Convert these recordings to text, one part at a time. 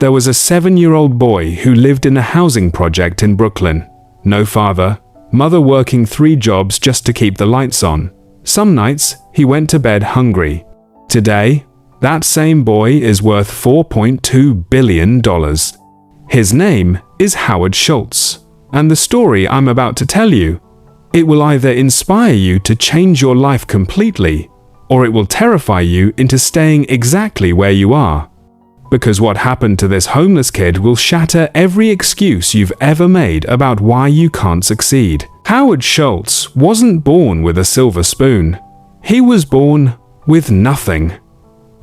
there was a 7-year-old boy who lived in a housing project in Brooklyn. No father, mother working 3 jobs just to keep the lights on. Some nights, he went to bed hungry. Today, that same boy is worth $4.2 billion. His name is Howard Schultz, and the story I'm about to tell you, it will either inspire you to change your life completely, or it will terrify you into staying exactly where you are. Because what happened to this homeless kid will shatter every excuse you've ever made about why you can't succeed. Howard Schultz wasn't born with a silver spoon. He was born with nothing.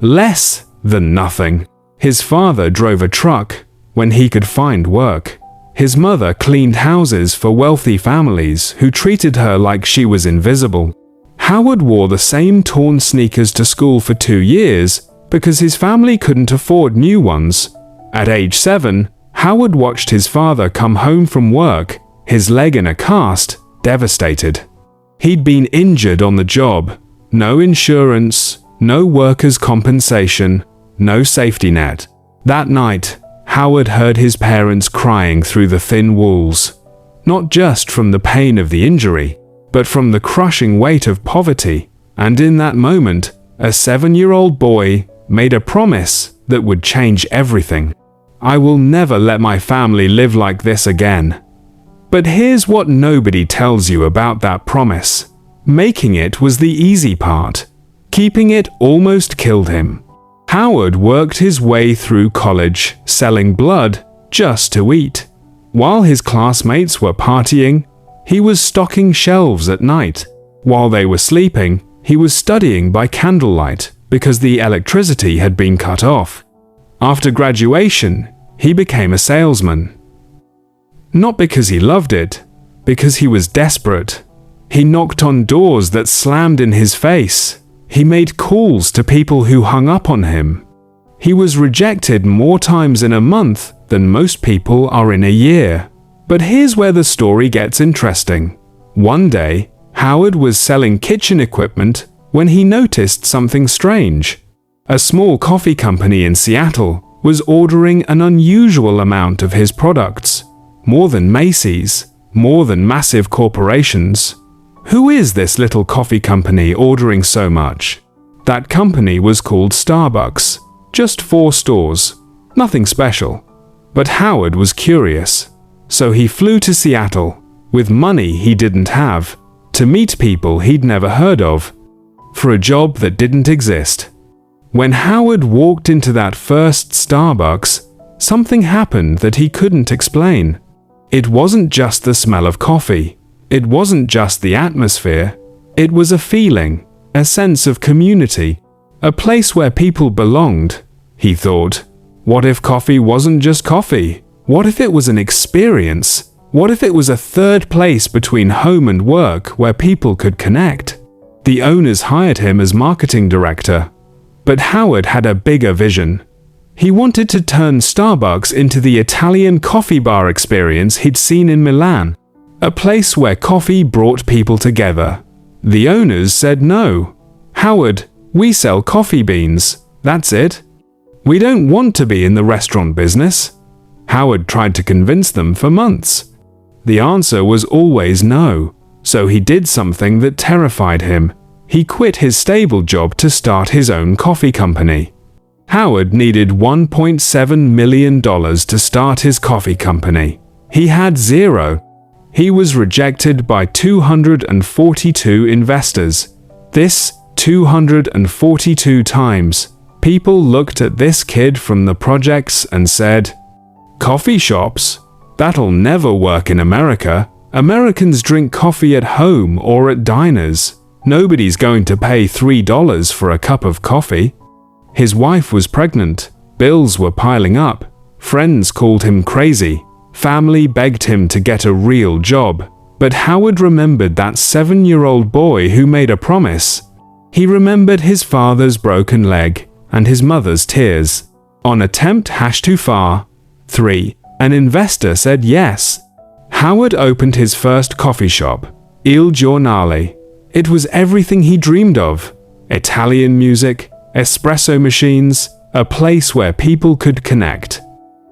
Less than nothing. His father drove a truck when he could find work. His mother cleaned houses for wealthy families who treated her like she was invisible. Howard wore the same torn sneakers to school for 2 years because his family couldn't afford new ones. At age 7, Howard watched his father come home from work, his leg in a cast, devastated. He'd been injured on the job. No insurance, no workers' compensation, no safety net. That night, Howard heard his parents crying through the thin walls, not just from the pain of the injury, but from the crushing weight of poverty. And in that moment, a 7-year-old boy made a promise that would change everything. I will never let my family live like this again. But here's what nobody tells you about that promise. Making it was the easy part. Keeping it almost killed him. Howard worked his way through college, selling blood just to eat. While his classmates were partying, he was stocking shelves at night. While they were sleeping, he was studying by candlelight because the electricity had been cut off. After graduation, he became a salesman. Not because he loved it, because he was desperate. He knocked on doors that slammed in his face. He made calls to people who hung up on him. He was rejected more times in a month than most people are in a year. But here's where the story gets interesting. One day, Howard was selling kitchen equipment when he noticed something strange. A small coffee company in Seattle was ordering an unusual amount of his products. More than Macy's, more than massive corporations. Who is this little coffee company ordering so much? That company was called Starbucks. Just 4 stores. Nothing special. But Howard was curious. So he flew to Seattle, with money he didn't have, to meet people he'd never heard of, for a job that didn't exist. When Howard walked into that first Starbucks, something happened that he couldn't explain. It wasn't just the smell of coffee. It wasn't just the atmosphere. It was a feeling, a sense of community, a place where people belonged. He thought, what if coffee wasn't just coffee? What if it was an experience? What if it was a third place between home and work where people could connect? The owners hired him as marketing director. But Howard had a bigger vision. He wanted to turn Starbucks into the Italian coffee bar experience he'd seen in Milan. A place where coffee brought people together. The owners said no. Howard, we sell coffee beans. That's it. We don't want to be in the restaurant business. Howard tried to convince them for months. The answer was always no. So he did something that terrified him. He quit his stable job to start his own coffee company. Howard needed $1.7 million to start his coffee company. He had zero. He was rejected by 242 investors. This 242 times. People looked at this kid from the projects and said, "Coffee shops? That'll never work in America. Americans drink coffee at home or at diners. Nobody's going to pay $3 for a cup of coffee." His wife was pregnant. Bills were piling up. Friends called him crazy. Family begged him to get a real job. But Howard remembered that 7-year-old boy who made a promise. He remembered his father's broken leg and his mother's tears. On attempt #too-far, 3, an investor said yes. Howard opened his first coffee shop, Il Giornale. It was everything he dreamed of. Italian music, espresso machines, a place where people could connect.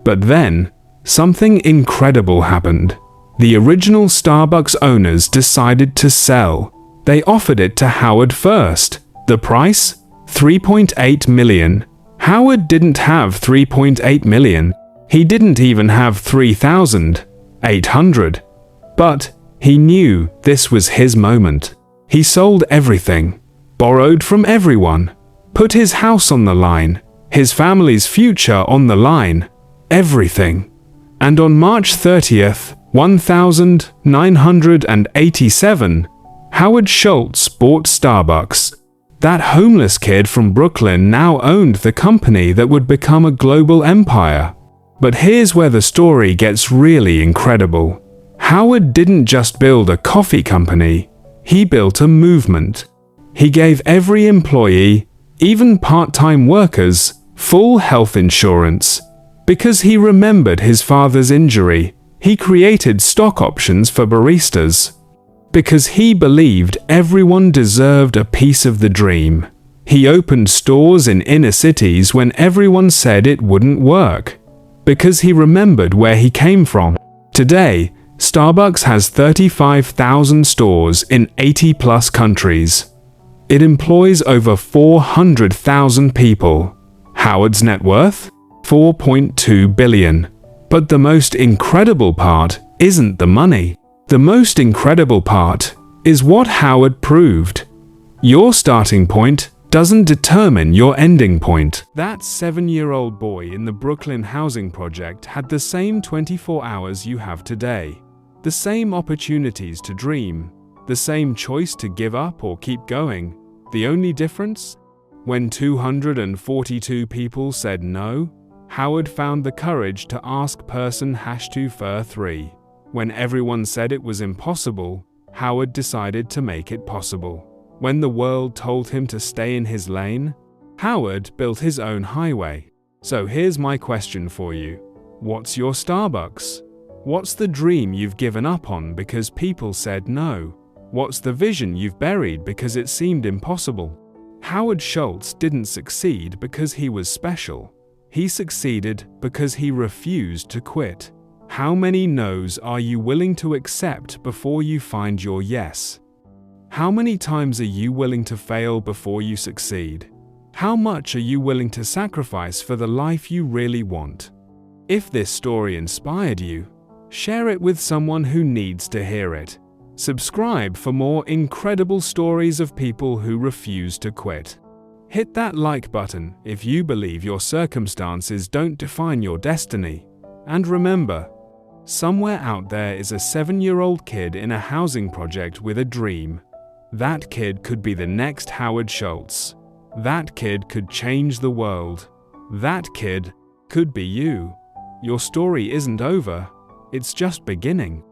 But then, something incredible happened. The original Starbucks owners decided to sell. They offered it to Howard first. The price? $3.8 million. Howard didn't have $3.8 million. He didn't even have $3,800. But he knew this was his moment. He sold everything, borrowed from everyone, put his house on the line, his family's future on the line, everything. And on March 30th, 1987, Howard Schultz bought Starbucks. That homeless kid from Brooklyn now owned the company that would become a global empire. But here's where the story gets really incredible. Howard didn't just build a coffee company, he built a movement. He gave every employee, even part-time workers, full health insurance. Because he remembered his father's injury, he created stock options for baristas. Because he believed everyone deserved a piece of the dream, he opened stores in inner cities when everyone said it wouldn't work. Because he remembered where he came from. Today, Starbucks has 35,000 stores in 80+ countries. It employs over 400,000 people. Howard's net worth? $4.2 billion. But the most incredible part isn't the money. The most incredible part is what Howard proved. Your starting point doesn't determine your ending point. That 7-year-old boy in the Brooklyn housing project had the same 24 hours you have today. The same opportunities to dream, the same choice to give up or keep going. The only difference? When 242 people said no, Howard found the courage to ask person #3. When everyone said it was impossible, Howard decided to make it possible. When the world told him to stay in his lane, Howard built his own highway. So here's my question for you. What's your Starbucks? What's the dream you've given up on because people said no? What's the vision you've buried because it seemed impossible? Howard Schultz didn't succeed because he was special. He succeeded because he refused to quit. How many no's are you willing to accept before you find your yes? How many times are you willing to fail before you succeed? How much are you willing to sacrifice for the life you really want? If this story inspired you, share it with someone who needs to hear it. Subscribe for more incredible stories of people who refuse to quit. Hit that like button if you believe your circumstances don't define your destiny. And remember, somewhere out there is a 7-year-old kid in a housing project with a dream. That kid could be the next Howard Schultz. That kid could change the world. That kid could be you. Your story isn't over, it's just beginning.